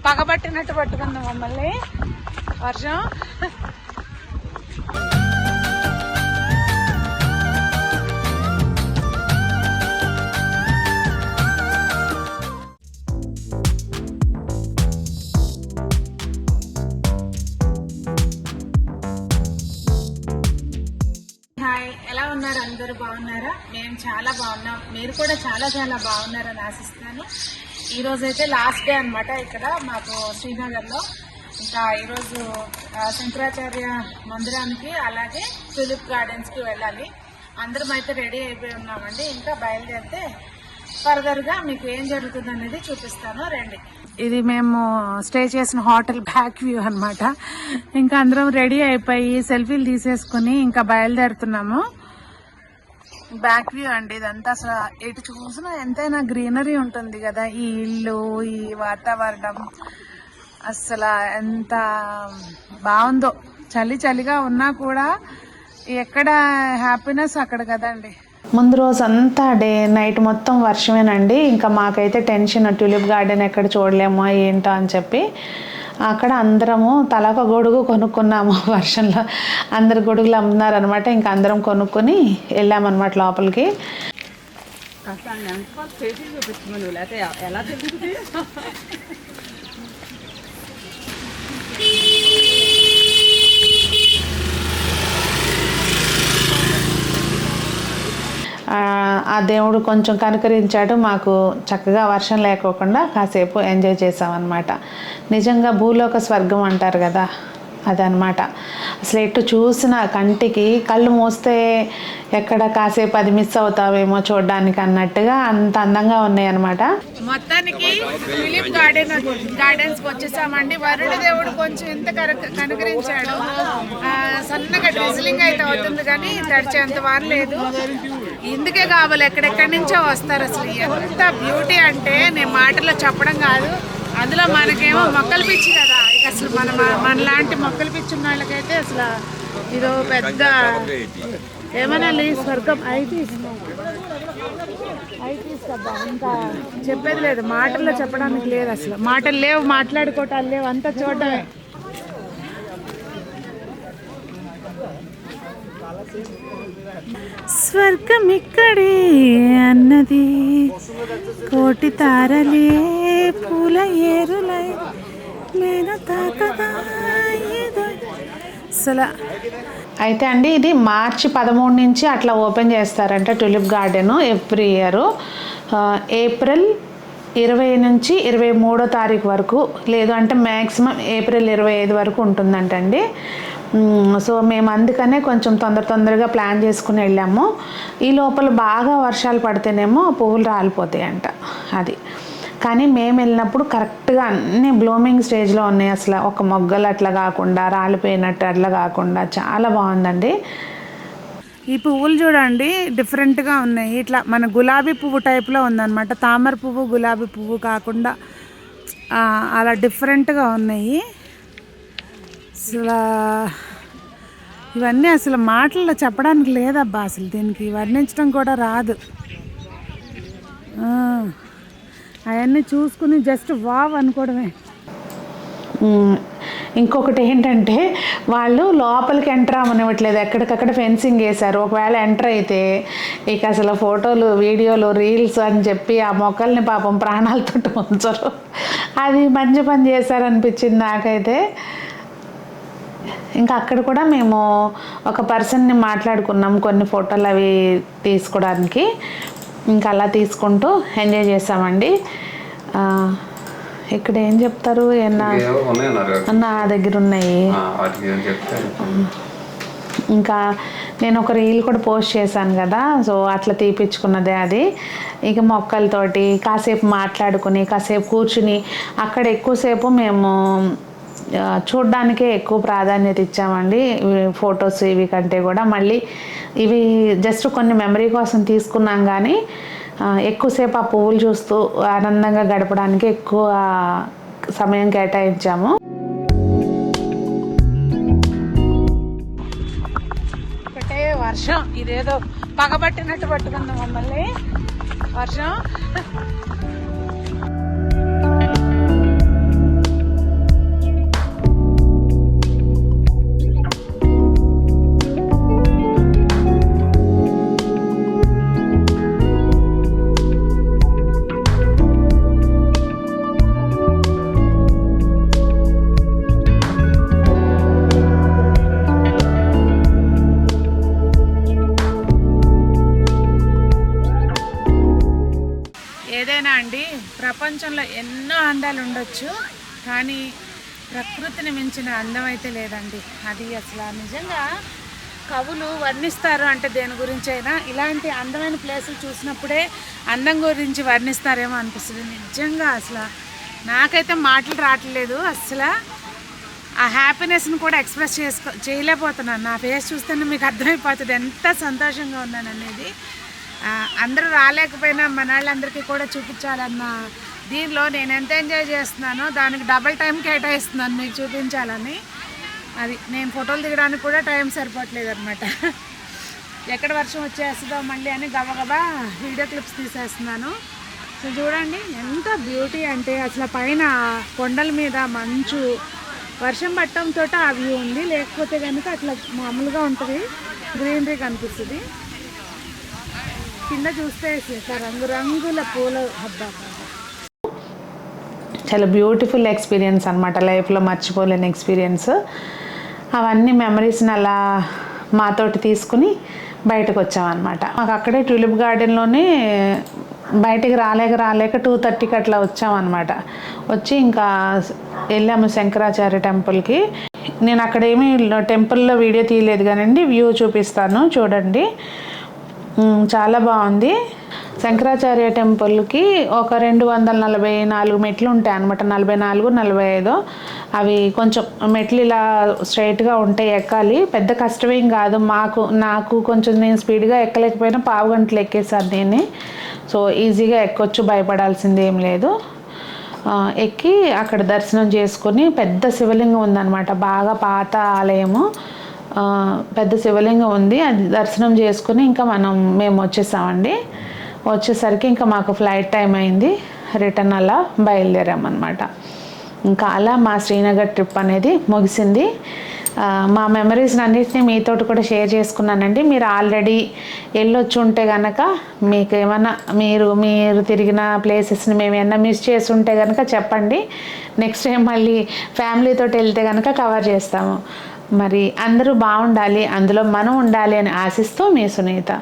పగబట్టినట్టు పట్టుకుంది మమ్మల్ని వర్షం. హాయ్, ఎలా ఉన్నారు? అందరూ బాగున్నారా? మేము చాలా బాగున్నాం. మీరు కూడా చాలా చాలా బాగున్నారని ఆశిస్తున్నాను. ఈరోజు అయితే లాస్ట్ డే అనమాట ఇక్కడ మాకు శ్రీనగర్లో. ఇంకా ఈరోజు శంకరాచార్య మందిరానికి అలాగే టులిప్ గార్డెన్స్కి వెళ్ళాలి. అందరం అయితే రెడీ అయిపోయి ఉన్నామండి. ఇంకా బయలుదేరితే ఫర్దర్గా మీకు ఏం జరుగుతుంది అనేది చూపిస్తాను, రండి. ఇది మేము స్టే చేసిన హోటల్ బ్యాక్ వ్యూ అనమాట. ఇంకా అందరం రెడీ అయిపోయి సెల్ఫీలు తీసేసుకుని ఇంకా బయలుదేరుతున్నాము. బ్యాక్ వ్యూ అండి ఇదంతా. అసలు ఎటు చూసినా ఎంతైనా గ్రీనరీ ఉంటుంది కదా. ఈ ఇల్లు, ఈ వాతావరణం అసలు ఎంత బాగుందో. చలి చలిగా ఉన్నా కూడా ఎక్కడ హ్యాపీనెస్ అక్కడ కదండి. ముందు రోజు అంతా నైట్ మొత్తం వర్షమేనండి. ఇంకా మాకైతే టెన్షన్, ట్యూలిప్ గార్డెన్ ఎక్కడ చూడలేమో ఏంటో అని చెప్పి అక్కడ అందరము తలక గొడుగు కొనుక్కున్నాము. వర్షంలో అందరు గొడుగులు అమ్ముతున్నారనమాట. ఇంకా అందరం కొనుక్కొని వెళ్ళామన్నమాట లోపలికి. ఆ దేవుడు కొంచెం కనుకరించాడు. మాకు చక్కగా వర్షం లేకోకుండా కాసేపు ఎంజాయ్ చేసామన్నమాట. నిజంగా భూలోక స్వర్గం అంటారు కదా, అదనమాట. అసలు ఎటు చూసిన కంటికి కళ్ళు మూస్తే ఎక్కడ కాసేపు అది మిస్ అవుతావేమో చూడడానికి అన్నట్టుగా అంత అందంగా ఉన్నాయి అనమాట. మొత్తానికి టులిప్ గార్డెన్స్కి వచ్చేసామండి. వరుణ దేవుడు కొంచెం ఇంత కనుకరించాడు. సన్నగా డ్రిజిలింగ్ అయితే అవుతుంది కానీ తడిచేంత వారు లేదు. ఇందుకే కావాలి, ఎక్కడెక్కడి నుంచో వస్తారు. అసలు ఎంత బ్యూటీ అంటే నేను మాటల్లో చెప్పడం కాదు. అందులో మనకేమో మొక్కలు పిచ్చి కదా. ఇక అసలు మనలాంటి మొక్కలు పిచ్చి ఉన్న వాళ్ళకైతే అసలు ఇదో పెద్ద ఏమన్నా స్వర్గం అయితే కదా. ఇంకా చెప్పేది లేదు, మాటల్లో చెప్పడానికి లేదు. అసలు మాటలు లేవు, మాట్లాడుకోవటాలు లేవు, అంతా చూడటమే. స్వర్గం ఇక్కడే అన్నది కోటి తారలే పూల ఏరులై నేను తాకగా అసలు. అయితే అండి ఇది మార్చి 13 నుంచి అట్లా ఓపెన్ చేస్తారంట tulip garden every year. April 20 నుంచి 23వ తారీఖు వరకు, లేదు అంటే మ్యాక్సిమం ఏప్రిల్ 25 వరకు ఉంటుందంటండి. సో మేము అందుకనే కొంచెం తొందరగా ప్లాన్ చేసుకుని వెళ్ళాము. ఈ లోపల బాగా వర్షాలు పడితేనేమో పువ్వులు రాలిపోతాయంట అది. కానీ మేము వెళ్ళినప్పుడు కరెక్ట్గా అన్నీ బ్లూమింగ్ స్టేజ్లో ఉన్నాయి. అసలు ఒక మొగ్గలు అట్లా కాకుండా, రాలిపోయినట్టు అట్లా కాకుండా చాలా బాగుందండి. ఈ పువ్వులు చూడండి డిఫరెంట్గా ఉన్నాయి. ఇట్లా మన గులాబీ పువ్వు టైప్లో ఉందన్నమాట. తామర పువ్వు, గులాబీ పువ్వు కాకుండా అలా డిఫరెంట్గా ఉన్నాయి. అసలు ఇవన్నీ అసలు మాటల్లో చెప్పడానికి లేదబ్బా. అసలు దీనికి వర్ణించడం కూడా రాదు. అవన్నీ చూసుకుని జస్ట్ వావ్ అనుకోవడమే. ఇంకొకటి ఏంటంటే వాళ్ళు లోపలికి ఎంటర్ అవ్వనివ్వట్లేదు, ఎక్కడికక్కడ ఫెన్సింగ్ వేశారు. ఒకవేళ ఎంటర్ అయితే ఇక అసలు ఫోటోలు, వీడియోలు, రీల్స్ అని చెప్పి ఆ మొక్కల్ని పాపం ప్రాణాలతో ఉంచరు. అది మంచి పని చేశారనిపించింది నాకైతే. ఇంకా అక్కడ కూడా మేము ఒక పర్సన్ని మాట్లాడుకున్నాం కొన్ని ఫోటోలు అవి తీసుకోవడానికి. ఇంకా అలా తీసుకుంటూ ఎంజాయ్ చేసామండి. ఇక్కడ ఏం చెప్తారు నా దగ్గర ఉన్నాయి. ఇంకా నేను ఒక రీల్ కూడా పోస్ట్ చేశాను కదా, సో అట్లా తీపించుకున్నదే అది. ఇక మొక్కలతోటి కాసేపు మాట్లాడుకుని కాసేపు కూర్చుని అక్కడ ఎక్కువసేపు మేము చూడ్డానికే ఎక్కువ ప్రాధాన్యత ఇచ్చామండి. ఫొటోస్ ఇవి కంటే కూడా మళ్ళీ ఇవి జస్ట్ కొన్ని మెమరీ కోసం తీసుకున్నాం కానీ ఎక్కువసేపు ఆ పువ్వులు చూస్తూ ఆనందంగా గడపడానికి ఎక్కువ సమయం కేటాయించాము. ఒకటే వర్షం, ఇదేదో పగబట్టినట్టు పట్టుకుందాం మమ్మల్ని వర్షం. ఏదైనా అండి ప్రపంచంలో ఎన్నో అందాలు ఉండొచ్చు, కానీ ప్రకృతిని మించిన అందం అయితే లేదండి. అది అసలు నిజంగా కవులు వర్ణిస్తారు అంటే దేని గురించి అయినా ఇలాంటి అందమైన ప్లేసులు చూసినప్పుడే అందం గురించి వర్ణిస్తారేమో అనిపిస్తుంది. నిజంగా అసలు నాకైతే మాటలు రావట్లేదు. అసలు ఆ హ్యాపీనెస్ని కూడా ఎక్స్ప్రెస్ చేయలేకపోతున్నాను. నా ఫేస్ చూస్తేనే మీకు అర్థమైపోతుంది ఎంత సంతోషంగా ఉన్నాను అనేది. అందరూ రాలేకపోయినా మన వాళ్ళందరికీ కూడా చూపించాలన్న దీనిలో నేను ఎంత ఎంజాయ్ చేస్తున్నానో దానికి డబల్ టైం కేటాయిస్తున్నాను మీకు చూపించాలని. అది నేను ఫోటోలు దిగడానికి కూడా టైం సరిపోవట్లేదు అనమాట. ఎక్కడ వర్షం వచ్చేస్తుందో మళ్ళీ అని గబగబా వీడియో క్లిప్స్ తీసేస్తున్నాను. సో చూడండి ఎంత బ్యూటీ అంటే అసలు పైన కొండల మీద మంచు వర్షం పట్టడంతో ఆ వ్యూ ఉంది. లేకపోతే కనుక అట్లా మామూలుగా ఉంటుంది, గ్రీనరీ కనిపిస్తుంది. కింద చూస్తే రంగురంగుల పూల హబ్బా, చాలా బ్యూటిఫుల్ ఎక్స్పీరియన్స్ అనమాట. లైఫ్లో మర్చిపోలేని ఎక్స్పీరియన్స్. అవన్నీ మెమరీస్ని అలా మాతోటి తీసుకుని బయటకు వచ్చామన్నమాట. మాకు అక్కడే ట్యూలిప్ గార్డెన్లోనే బయటికి రాలేక 2:30కి అట్లా వచ్చామన్నమాట. వచ్చి ఇంకా వెళ్ళాము శంకరాచార్య టెంపుల్కి. నేను అక్కడేమీ టెంపుల్లో వీడియో తీయలేదు కానండి, వ్యూ చూపిస్తాను చూడండి. చాలా బాగుంది. శంకరాచార్య టెంపుల్కి ఒక 244 మెట్లు ఉంటాయి అనమాట. 44, 45 అవి కొంచెం మెట్లు ఇలా స్ట్రైట్గా ఉంటాయి, ఎక్కాలి. పెద్ద కష్టమేం కాదు. నాకు కొంచెం నేను స్పీడ్గా ఎక్కలేకపోయినా 1/2 గంటలు ఎక్కేసాను నేనే. సో ఈజీగా ఎక్కొచ్చు, భయపడాల్సింది ఏం లేదు. ఎక్కి అక్కడ దర్శనం చేసుకొని పెద్ద శివలింగం ఉందన్నమాట. బాగా పాత ఆలయము, పెద్ద శివలింగం ఉంది. అది దర్శనం చేసుకుని ఇంకా మేము వచ్చేసామండి. వచ్చేసరికి ఇంకా మాకు ఫ్లైట్ టైం అయింది. రిటర్న్ అలా బయలుదేరామన్నమాట. ఇంకా అలా మా శ్రీనగర్ ట్రిప్ అనేది ముగిసింది. మా మెమరీస్ అన్నిటినీ మీతోటి కూడా షేర్ చేసుకున్నానండి. మీరు ఆల్రెడీ వెళ్ళొచ్చి ఉంటే కనుక మీకు ఏమన్నా మీరు తిరిగిన ప్లేసెస్ని మేము ఏమన్నా మిస్ చేసి ఉంటే కనుక చెప్పండి. నెక్స్ట్ టైం మళ్ళీ ఫ్యామిలీతో వెళ్తే కనుక కవర్ చేస్తాము. మరి అందరూ బాగుండాలి, అందులో మనం ఉండాలి అని ఆశిస్తూ మీ సునీత.